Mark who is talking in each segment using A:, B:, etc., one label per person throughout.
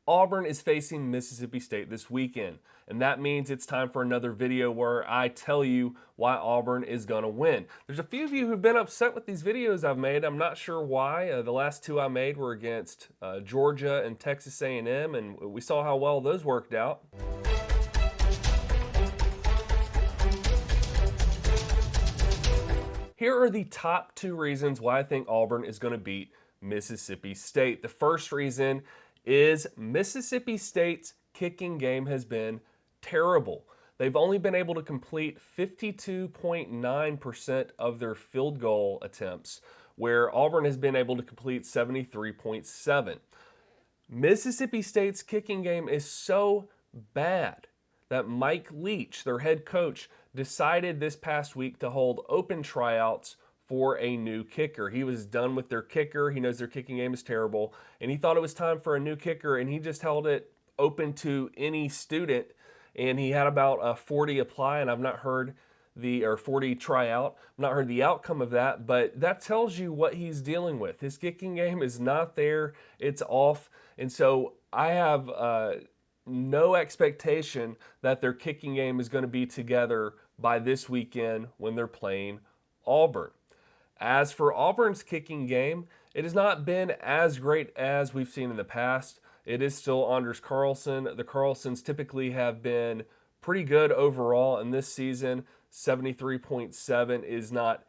A: Auburn is facing Mississippi State this weekend, and that means it's time for another video where I tell you why Auburn is going to win. There's a few of you who've been upset with these videos I've made. I'm not sure why. The last two I made were against Georgia and Texas A&M, and we saw how well those worked out. Here are the top two reasons why I think Auburn is going to beat Mississippi State. The first reason is Mississippi State's kicking game has been terrible. They've only been able to complete 52.9% of their field goal attempts, where Auburn has been able to complete 73.7%. Mississippi State's kicking game is so bad that Mike Leach, their head coach, decided this past week to hold open tryouts for a new kicker. He was done with their kicker. He knows their kicking game is terrible, and he thought it was time for a new kicker, and he just held it open to any student, and he had about 40 apply, and I've not heard 40 try out. I've not heard the outcome of that, but that tells you what he's dealing with. His kicking game is not there. It's off, and so I have no expectation that their kicking game is going to be together by this weekend when they're playing Auburn. As for Auburn's kicking game, it has not been as great as we've seen in the past. It is still Anders Carlson. The Carlsons typically have been pretty good overall, and this season, 73.7 is not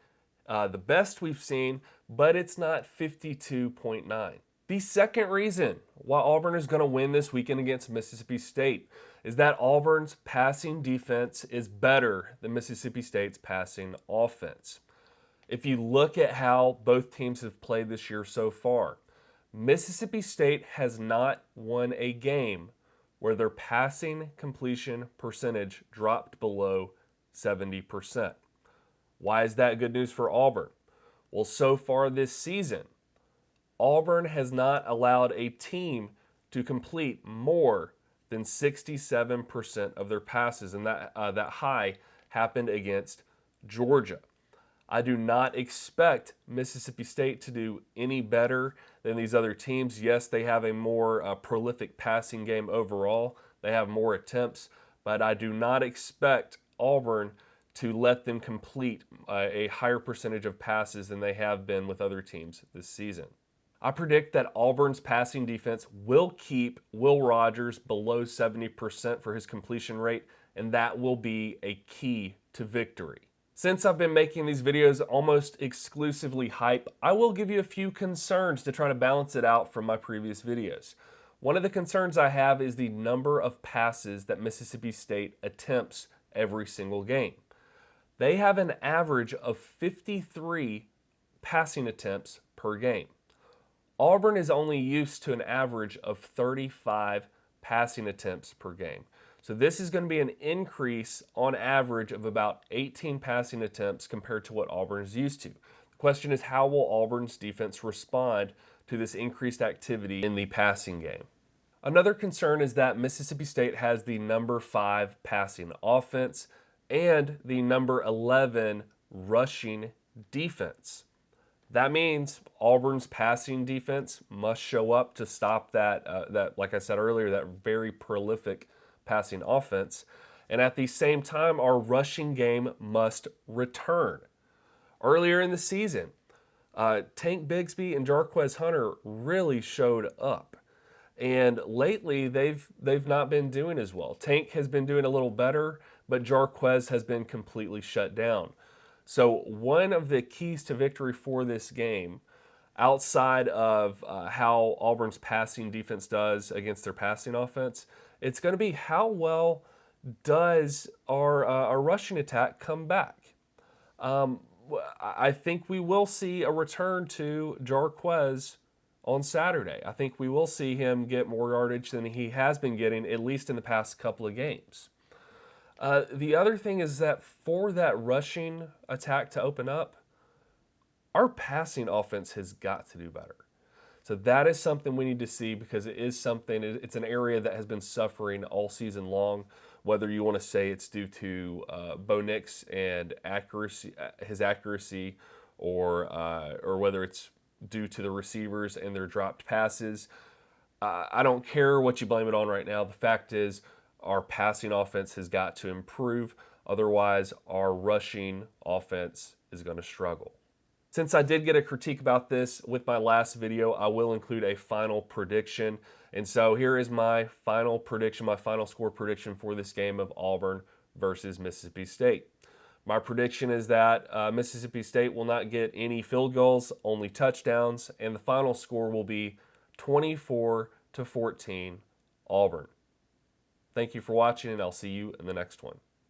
A: the best we've seen, but it's not 52.9. The second reason why Auburn is going to win this weekend against Mississippi State is that Auburn's passing defense is better than Mississippi State's passing offense. If you look at how both teams have played this year so far, Mississippi State has not won a game where their passing completion percentage dropped below 70%. Why is that good news for Auburn? Well, so far this season, Auburn has not allowed a team to complete more than 67% of their passes, and that high happened against Georgia. I do not expect Mississippi State to do any better than these other teams. Yes, they have a more prolific passing game overall. They have more attempts, but I do not expect Auburn to let them complete a higher percentage of passes than they have been with other teams this season. I predict that Auburn's passing defense will keep Will Rogers below 70% for his completion rate, and that will be a key to victory. Since I've been making these videos almost exclusively hype, I will give you a few concerns to try to balance it out from my previous videos. One of the concerns I have is the number of passes that Mississippi State attempts every single game. They have an average of 53 passing attempts per game. Auburn is only used to an average of 35 passing attempts per game. So this is going to be an increase on average of about 18 passing attempts compared to what Auburn is used to. The question is, how will Auburn's defense respond to this increased activity in the passing game? Another concern is that Mississippi State has the number 5 passing offense and the number 11 rushing defense. That means Auburn's passing defense must show up to stop that like I said earlier, that very prolific passing offense. And at the same time, our rushing game must return. Earlier in the season, Tank Bigsby and Jarquez Hunter really showed up. And lately, they've not been doing as well. Tank has been doing a little better, but Jarquez has been completely shut down. So one of the keys to victory for this game, outside of how Auburn's passing defense does against their passing offense, it's going to be how well does our rushing attack come back. I think we will see a return to Jarquez on Saturday. I think we will see him get more yardage than he has been getting, at least in the past couple of games. The other thing is that for that rushing attack to open up, our passing offense has got to do better. So that is something we need to see, because it's an area that has been suffering all season long, whether you want to say it's due to Bo Nix and his accuracy, or whether it's due to the receivers and their dropped passes. I don't care what you blame it on right now. The fact is, our passing offense has got to improve. Otherwise, our rushing offense is going to struggle. Since I did get a critique about this with my last video, I will include a final prediction. And so here is my final prediction, my final score prediction for this game of Auburn versus Mississippi State. My prediction is that Mississippi State will not get any field goals, only touchdowns, and the final score will be 24-14 Auburn. Thank you for watching, and I'll see you in the next one.